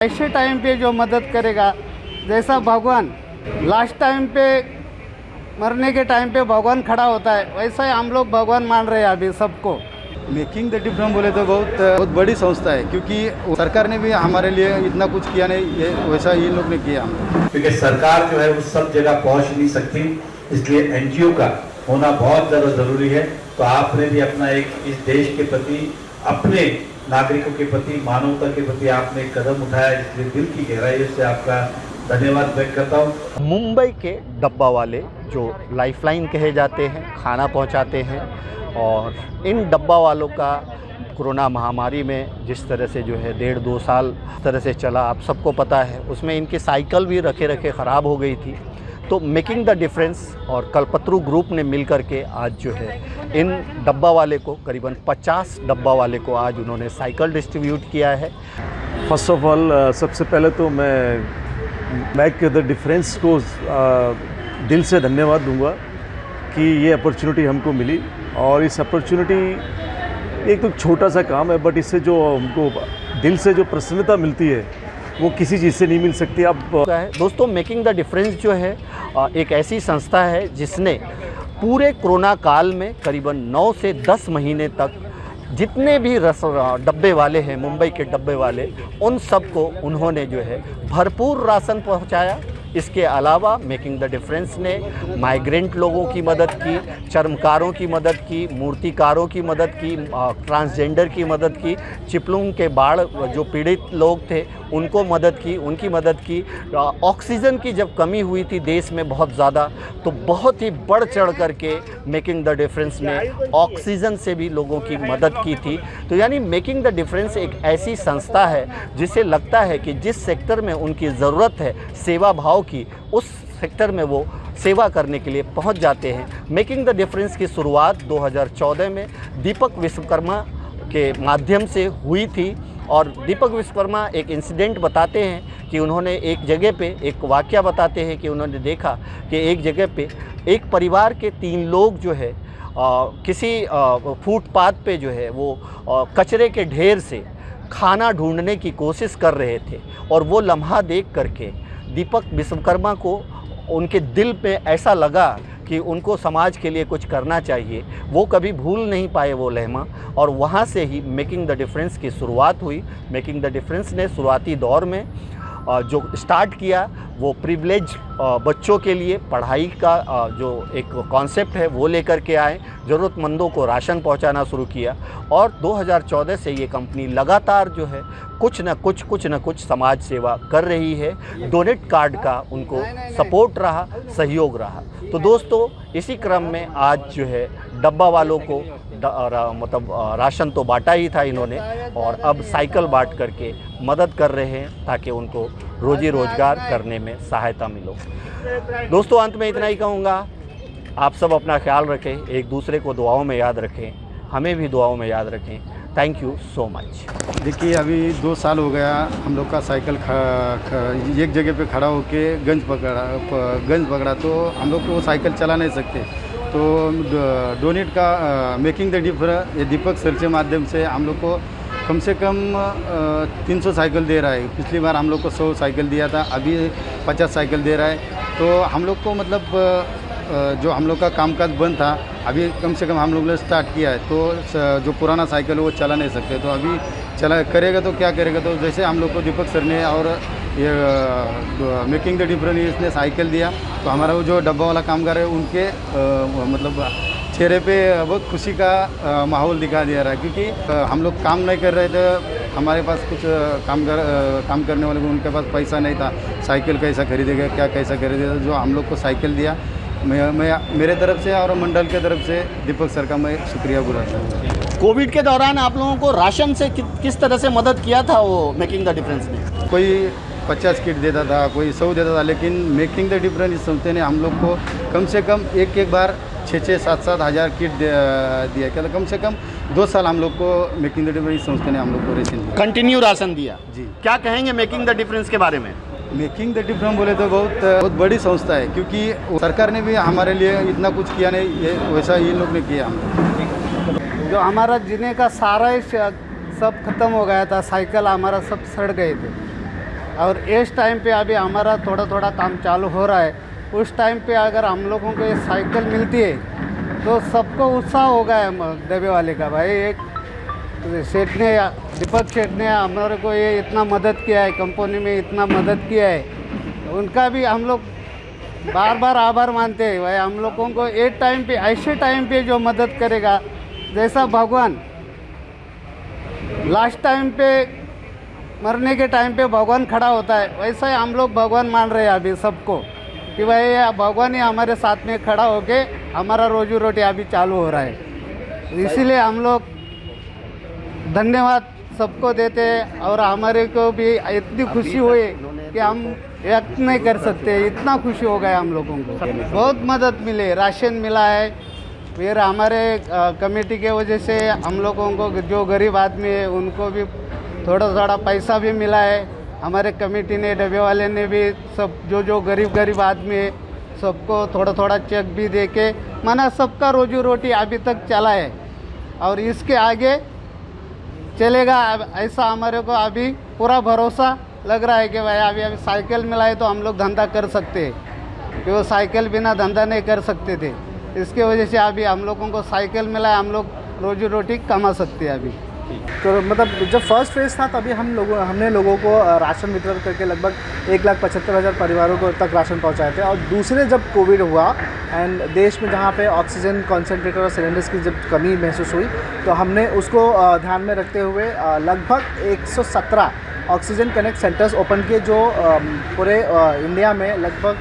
ऐसे टाइम पे जो मदद करेगा, जैसा भगवान लास्ट टाइम पे मरने के टाइम पे भगवान खड़ा होता है, वैसा ही हम लोग भगवान मान रहे हैं अभी सबको। मेकिंग द डिफरेंस बोले तो बहुत बड़ी संस्था है, क्योंकि सरकार ने भी हमारे लिए इतना कुछ किया नहीं, ये वैसा इन लोग ने किया। क्योंकि सरकार जो है वो सब जगह पहुंच नहीं सकती, इसलिए एनजीओ का होना बहुत ज़्यादा ज़रूरी है। तो आपने भी अपना एक इस देश के प्रति, अपने नागरिकों के प्रति, मानवता के प्रति आपने एक कदम उठाया, इसलिए दिल की गहराई से आपका धन्यवाद व्यक्त करता हूँ। मुंबई के डब्बा वाले जो लाइफलाइन कहे जाते हैं, खाना पहुंचाते हैं, और इन डब्बा वालों का कोरोना महामारी में जिस तरह से जो है 1.5-2 साल इस तरह से चला, आप सबको पता है, उसमें इनकी साइकिल भी रखे रखे ख़राब हो गई थी। तो मेकिंग द डिफरेंस और कल्पतरू ग्रुप ने मिल कर के आज जो है इन डब्बा वाले को, करीबन 50 डब्बा वाले को आज उन्होंने साइकिल डिस्ट्रीब्यूट किया है। फर्स्ट ऑफ ऑल सबसे पहले तो मैं मेक द डिफरेंस को दिल से धन्यवाद दूंगा कि ये अपॉर्चुनिटी हमको मिली, और इस अपॉर्चुनिटी एक तो छोटा सा काम है, बट इससे जो हमको दिल से जो प्रसन्नता मिलती है वो किसी चीज़ से नहीं मिल सकती। अब दोस्तों, मेकिंग द डिफरेंस जो है एक ऐसी संस्था है जिसने पूरे कोरोना काल में करीबन 9 से 10 महीने तक जितने भी डब्बे वाले हैं, मुंबई के डब्बे वाले, उन सब को उन्होंने जो है भरपूर राशन पहुंचाया। इसके अलावा मेकिंग द डिफरेंस ने माइग्रेंट लोगों की मदद की, चर्मकारों की मदद की, मूर्तिकारों की मदद की, ट्रांसजेंडर की मदद की, चिपलून के बाढ़ जो पीड़ित लोग थे उनको मदद की, उनकी मदद की। ऑक्सीजन की जब कमी हुई थी देश में बहुत ज़्यादा, तो बहुत ही बढ़ चढ़ करके मेकिंग द डिफरेंस ने ऑक्सीजन से भी लोगों की मदद की थी। तो यानी मेकिंग द डिफरेंस एक ऐसी संस्था है जिसे लगता है कि जिस सेक्टर में उनकी ज़रूरत है सेवा भाव की, उस सेक्टर में वो सेवा करने के लिए पहुंच जाते हैं। मेकिंग द डिफरेंस की शुरुआत 2014 में दीपक विश्वकर्मा के माध्यम से हुई थी, और दीपक विश्वकर्मा एक इंसिडेंट बताते हैं कि उन्होंने एक जगह पे एक वाक़या बताते हैं कि उन्होंने देखा कि एक जगह पे एक परिवार के 3 लोग जो है किसी फुटपाथ पे जो है वो कचरे के ढेर से खाना ढूंढने की कोशिश कर रहे थे, और वो लम्हा देख करके दीपक विश्वकर्मा को उनके दिल पे ऐसा लगा कि उनको समाज के लिए कुछ करना चाहिए। वो कभी भूल नहीं पाए वो लम्हा, और वहाँ से ही मेकिंग द डिफरेंस की शुरुआत हुई। मेकिंग द डिफरेंस ने शुरुआती दौर में जो स्टार्ट किया वो प्रिविलेज बच्चों के लिए पढ़ाई का जो एक कॉन्सेप्ट है वो लेकर के आए, ज़रूरतमंदों को राशन पहुंचाना शुरू किया, और 2014 से ये कंपनी लगातार जो है कुछ न कुछ समाज सेवा कर रही है। डोनेट कार्ड का उनको सपोर्ट रहा, सहयोग रहा। तो दोस्तों, इसी क्रम में आज जो है डब्बा वालों को मतलब राशन तो बांटा ही था इन्होंने, और अब साइकिल बांट करके मदद कर रहे हैं ताकि उनको रोजी रोजगार करने में सहायता मिलो। दोस्तों, अंत में इतना ही कहूँगा, आप सब अपना ख्याल रखें, एक दूसरे को दुआओं में याद रखें, हमें भी दुआओं में याद रखें। Thank you so much. देखिए, अभी 2 साल हो गया हम लोग का साइकिल एक जगह पे खड़ा होके गंज पकड़ा, तो हम लोग को वो साइकिल चला नहीं सकते। तो डोनेट का मेकिंग द डिफरेंस ये दीपक सर के माध्यम से हम लोग को कम से कम 300 साइकिल दे रहा है। पिछली बार हम लोग को 100 साइकिल दिया था, अभी 50 साइकिल दे रहा है। तो हम लोग को मतलब जो हम लोग का कामकाज बंद था, अभी कम से कम हम लोग ने स्टार्ट किया है। तो जो पुराना साइकिल है वो चला नहीं सकते, तो अभी चला करेगा तो क्या करेगा। तो जैसे हम लोग को दीपक सर ने और ये मेकिंग द डिफरेंस इसने साइकिल दिया, तो हमारा वो जो डब्बा वाला कामगार है उनके मतलब चेहरे पे बहुत खुशी का माहौल दिखा दिया रहा है, क्योंकि हम लोग काम नहीं कर रहे थे, हमारे पास कुछ काम करने वाले उनके पास पैसा नहीं था, साइकिल कैसा खरीदेगा, क्या कैसा खरीदेगा। जो हम लोग को साइकिल दिया, मैं मेरे तरफ से और मंडल के तरफ से दीपक सर का मैं शुक्रिया गुजार हूँ। कोविड के दौरान आप लोगों को राशन से किस तरह से मदद किया था वो मेकिंग द डिफरेंस ने? कोई 50 किट देता था, कोई 100 देता था, लेकिन मेकिंग द डिफरेंस इस संस्था ने हम लोग को कम से कम एक बार 6-6, 7-7 हज़ार किट दिया। क्या कम से कम 2 साल हम लोग को मेकिंग द डिफरेंस संस्था ने हम लोग को राशन दिया, कंटिन्यू राशन दिया जी। क्या कहेंगे मेकिंग द डिफरेंस के बारे में? मेकिंग द डिफरेंस बोले तो बहुत बड़ी संस्था है, क्योंकि सरकार ने भी हमारे लिए इतना कुछ किया नहीं, ये वैसा इन लोग ने किया। जो हमारा जीने का सारा ही सब खत्म हो गया था, साइकिल हमारा सब सड़ गए थे, और इस टाइम पे अभी हमारा थोड़ा थोड़ा काम चालू हो रहा है। उस टाइम पे अगर हम लोगों को ये साइकिल मिलती है तो सबको उत्साह होगा डब्बे वाले का। भाई एक सेठ ने, दीपक सेठ ने हमारे को ये इतना मदद किया है, कंपनी में इतना मदद किया है, उनका भी हम लोग बार बार आभार मानते हैं। भाई हम लोगों को एक टाइम पे, ऐसे टाइम पे जो मदद करेगा, जैसा भगवान लास्ट टाइम पे मरने के टाइम पे भगवान खड़ा होता है, वैसा ही हम लोग भगवान मान रहे हैं अभी सबको कि भाई भगवान ही हमारे साथ में खड़ा होके हमारा रोजी रोटी अभी चालू हो रहा है। इसीलिए हम लोग धन्यवाद सबको देते हैं और हमारे को भी इतनी खुशी हुई कि हम व्यक्त नहीं कर सकते, इतना खुशी हो गया हम लोगों को। बहुत मदद मिले, राशन मिला है, फिर हमारे कमेटी के वजह से हम लोगों को जो गरीब आदमी है उनको भी थोड़ा थोड़ा पैसा भी मिला है। हमारे कमेटी ने, डब्बे वाले ने भी सब जो गरीब आदमी है सबको थोड़ा थोड़ा चेक भी दे के माना सबका रोजी रोटी अभी तक चला है और इसके आगे चलेगा, ऐसा हमारे को अभी पूरा भरोसा लग रहा है कि भाई अभी साइकिल मिला है तो हम लोग धंधा कर सकते हैं, कि वो साइकिल बिना धंधा नहीं कर सकते थे। इसके वजह से अभी हम लोगों को साइकिल मिला है, हम लोग रोजी रोटी कमा सकते हैं अभी। तो मतलब जब फर्स्ट फेज़ था तभी हमने लोगों को राशन वितरण करके लगभग 1,75,000 परिवारों को तक राशन पहुंचाए थे। और दूसरे जब कोविड हुआ एंड देश में जहां पे ऑक्सीजन कॉन्सेंट्रेटर और सिलेंडर्स की जब कमी महसूस हुई तो हमने उसको ध्यान में रखते हुए लगभग 117 ऑक्सीजन कनेक्ट सेंटर्स ओपन किए, जो पूरे इंडिया में लगभग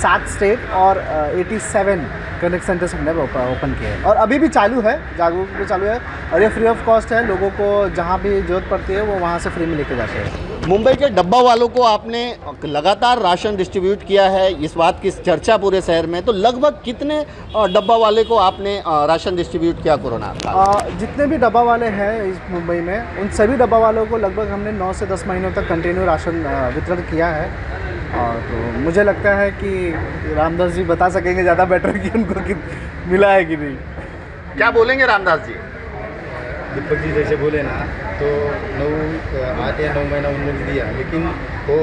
7 स्टेट और 87 कनेक्ट सेंटर्स हमने ओपन किए हैं और अभी भी चालू है, जागरूकता भी चालू है और ये फ्री ऑफ कॉस्ट है। लोगों को जहाँ भी जरूरत पड़ती है वो वहाँ से फ्री में लेके जाते हैं। मुंबई के डब्बा वालों को आपने लगातार राशन डिस्ट्रीब्यूट किया है, इस बात की चर्चा पूरे शहर में, तो लगभग कितने डब्बा वाले को आपने राशन डिस्ट्रीब्यूट किया कोरोना काल? जितने भी डब्बा वाले हैं इस मुंबई में, उन सभी डब्बा वालों को लगभग हमने 9 से 10 महीनों तक कंटिन्यू राशन वितरण किया है। और तो मुझे लगता है कि रामदास जी बता सकेंगे ज़्यादा बेटर कि उनको कि मिला है कि नहीं। क्या बोलेंगे रामदास जी? दीपक जी जैसे बोले ना, तो 8 या 9 महीना उन्होंने दिया, लेकिन वो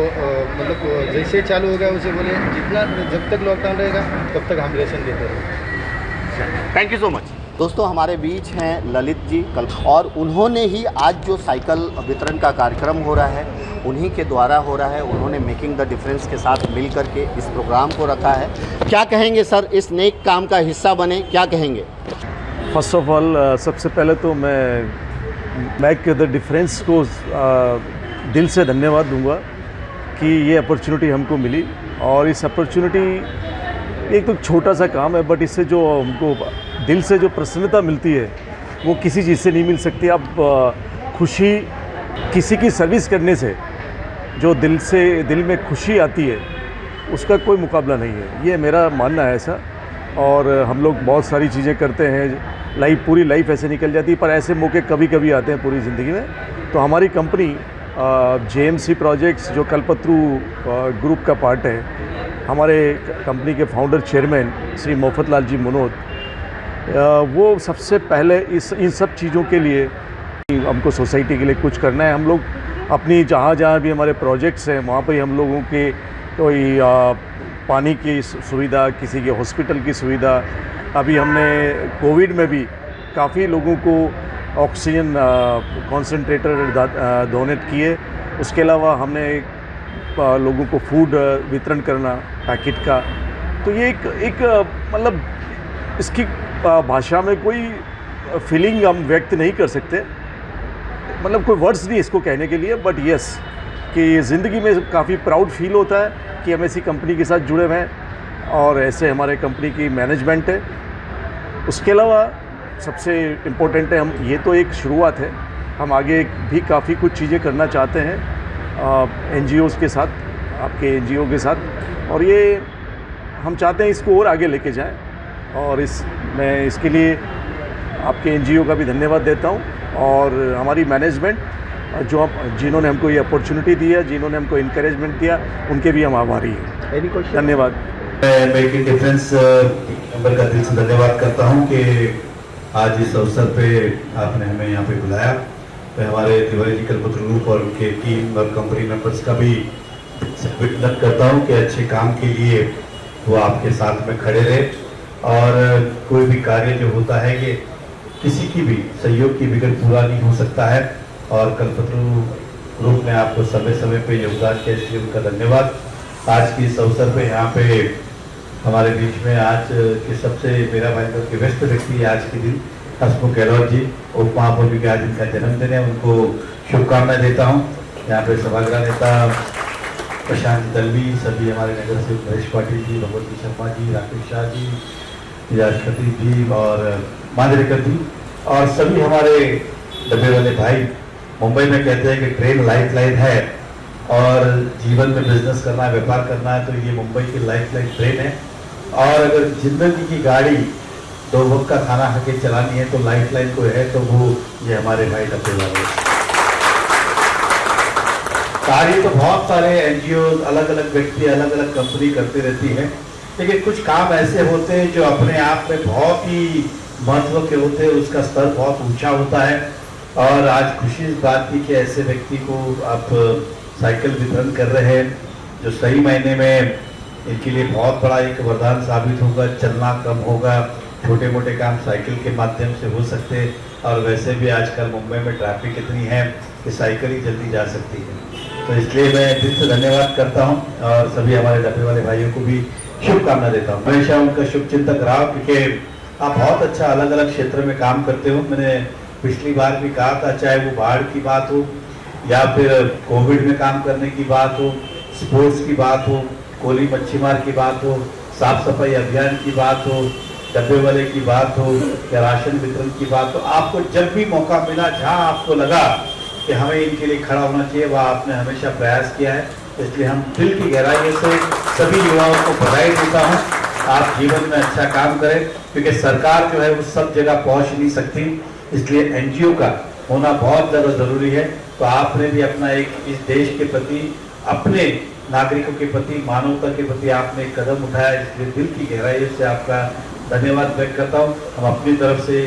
मतलब जैसे चालू हो गया उसे बोले जितना जब तक लॉकडाउन रहेगा तब तक हम राशन देते रहेंगे। Thank you so much. दोस्तों हमारे बीच हैं ललित जी कल, और उन्होंने ही आज जो साइकिल वितरण का कार्यक्रम हो रहा है उन्हीं के द्वारा हो रहा है। उन्होंने मेकिंग द डिफरेंस के साथ मिल कर के इस प्रोग्राम को रखा है। क्या कहेंगे सर, इस नेक काम का हिस्सा बने, क्या कहेंगे? फर्स्ट ऑफ ऑल सबसे पहले तो मैं मेक द डिफरेंस को दिल से धन्यवाद दूंगा कि ये अपॉर्चुनिटी हमको मिली। और इस अपॉर्चुनिटी एक तो छोटा सा काम है, बट इससे जो हमको दिल से जो प्रसन्नता मिलती है वो किसी चीज़ से नहीं मिल सकती। अब खुशी किसी की सर्विस करने से जो दिल में खुशी आती है उसका कोई मुकाबला नहीं है, ये मेरा मानना है ऐसा। और हम लोग बहुत सारी चीज़ें करते हैं, पूरी लाइफ ऐसे निकल जाती है, पर ऐसे मौके कभी कभी आते हैं पूरी ज़िंदगी में। तो हमारी कंपनी JMC प्रोजेक्ट्स जो कल्पतरू ग्रुप का पार्ट है, हमारे कंपनी के फाउंडर चेयरमैन श्री मोफतलाल जी मनोद, वो सबसे पहले इन सब चीज़ों के लिए हमको सोसाइटी के लिए कुछ करना है। हम लोग अपनी जहाँ भी हमारे प्रोजेक्ट्स हैं वहाँ पर हम लोगों के कोई पानी की सुविधा, किसी के हॉस्पिटल की सुविधा, अभी हमने कोविड में भी काफ़ी लोगों को ऑक्सीजन कॉन्सेंट्रेटर डोनेट किए। उसके अलावा हमने लोगों को फूड वितरण करना पैकेट का। तो ये एक मतलब इसकी भाषा में कोई फीलिंग हम व्यक्त नहीं कर सकते, मतलब कोई वर्ड्स नहीं इसको कहने के लिए। बट यस कि ज़िंदगी में काफ़ी प्राउड फील होता है कि हम ऐसी कंपनी के साथ जुड़े हुए हैं और ऐसे हमारे कंपनी की मैनेजमेंट है। उसके अलावा सबसे इम्पोर्टेंट है, हम ये तो एक शुरुआत है, हम आगे भी काफ़ी कुछ चीज़ें करना चाहते हैं NGOs के साथ, आपके NGO के साथ, और ये हम चाहते हैं इसको और आगे लेके जाएं। और मैं इसके लिए आपके NGO का भी धन्यवाद देता हूं और हमारी मैनेजमेंट जिन्होंने हमको ये अपॉर्चुनिटी दी है, जिन्होंने हमको इनकरेजमेंट दिया, उनके भी हम आभारी हैं। धन्यवाद। मैं मेकिंग डिफरेंस नंबर का दिल से धन्यवाद करता हूं कि आज इस अवसर पे आपने हमें यहाँ पे बुलाया। मैं हमारे तिवारी जी कल्पतरू ग्रुप और उनके टीम और कंपनी मेंबर्स का भी विनती करता हूँ कि अच्छे काम के लिए वो आपके साथ में खड़े रहे और कोई भी कार्य जो होता है ये किसी की भी सहयोग के बगैर पूरा नहीं हो सकता है और कल्पतरु ग्रुप ने आपको समय समय पे योगदान किया, इसलिए उनका धन्यवाद। आज की इस अवसर पे यहाँ पे हमारे बीच में आज के सबसे मेरा भाई के व्यस्त व्यक्ति आज के दिन हसमुख गहलोत जी उप महापौर के आज इनका जन्मदिन है, उनको शुभकामनाएं देता हूँ। यहाँ पे सभागृह नेता प्रशांत दलवी, सभी हमारे नगर सेवक महेश पाटिल जी, भगवती शर्मा जी, राकेश शाह जी, राष्ट्रपति जी और मांजरेकर जी और सभी हमारे डब्बे वाले भाई। मुंबई में कहते हैं कि ट्रेन लाइफ लाइन है और जीवन में बिजनेस करना है, व्यापार करना है तो ये मुंबई की लाइफ लाइन ट्रेन है। और अगर जिंदगी की गाड़ी 2 वक्त का खाना खा के चलानी है तो लाइफ लाइन कोई है तो वो ये हमारे भाई डब्बे वाले। कार्य तो बहुत सारे एनजीओ, अलग अलग व्यक्ति, अलग अलग कंपनी करती रहती है, लेकिन कुछ काम ऐसे होते हैं जो अपने आप में बहुत ही महत्व के होते हैं, उसका स्तर बहुत ऊंचा होता है। और आज खुशी इस बात की कि ऐसे व्यक्ति को आप साइकिल वितरण कर रहे हैं जो सही मायने में इनके लिए बहुत बड़ा एक वरदान साबित होगा। चलना कम होगा, छोटे मोटे काम साइकिल के माध्यम से हो सकते हैं और वैसे भी आजकल मुंबई में ट्रैफिक इतनी है कि साइकिल ही जल्दी जा सकती है। तो इसलिए मैं दिल से धन्यवाद करता हूं और सभी हमारे डब्बे वाले भाइयों को भी शुभकामना देता हूं। हमेशा उनका शुभचिंतक रहा क्योंकि आप बहुत अच्छा अलग अलग क्षेत्र में काम करते हो। मैंने पिछली बार भी कहा था, चाहे वो बाढ़ की बात हो या फिर कोविड में काम करने की बात हो, स्पोर्ट्स की बात हो, कोली मच्छीमार की बात हो, साफ सफाई अभियान की बात हो, डब्बे वाले की बात हो या राशन वितरण की बात हो, आपको जब भी मौका मिला, जहां आपको लगा कि हमें इनके लिए खड़ा होना चाहिए, वह आपने हमेशा प्रयास किया है। इसलिए हम दिल की गहराई से सभी युवाओं को बधाई देता हूँ। आप जीवन में अच्छा काम करें क्योंकि सरकार जो है वो सब जगह पहुँच नहीं सकती, इसलिए एनजीओ का होना बहुत ज़्यादा ज़रूरी है। तो आपने भी अपना एक इस देश के प्रति, अपने नागरिकों के प्रति, मानवता के प्रति आपने एक कदम उठाया, इसलिए दिल की गहराई से आपका धन्यवाद व्यक्त करता हूँ। हम अपनी तरफ से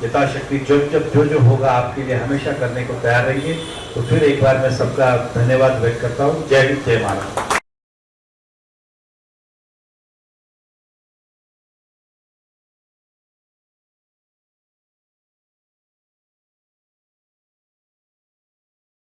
यथाशक्ति जो होगा आपके लिए हमेशा करने को तैयार रहेंगे। तो फिर एक बार मैं सबका धन्यवाद व्यक्त करता हूँ। जय हिंद, जय महाराष्ट्र।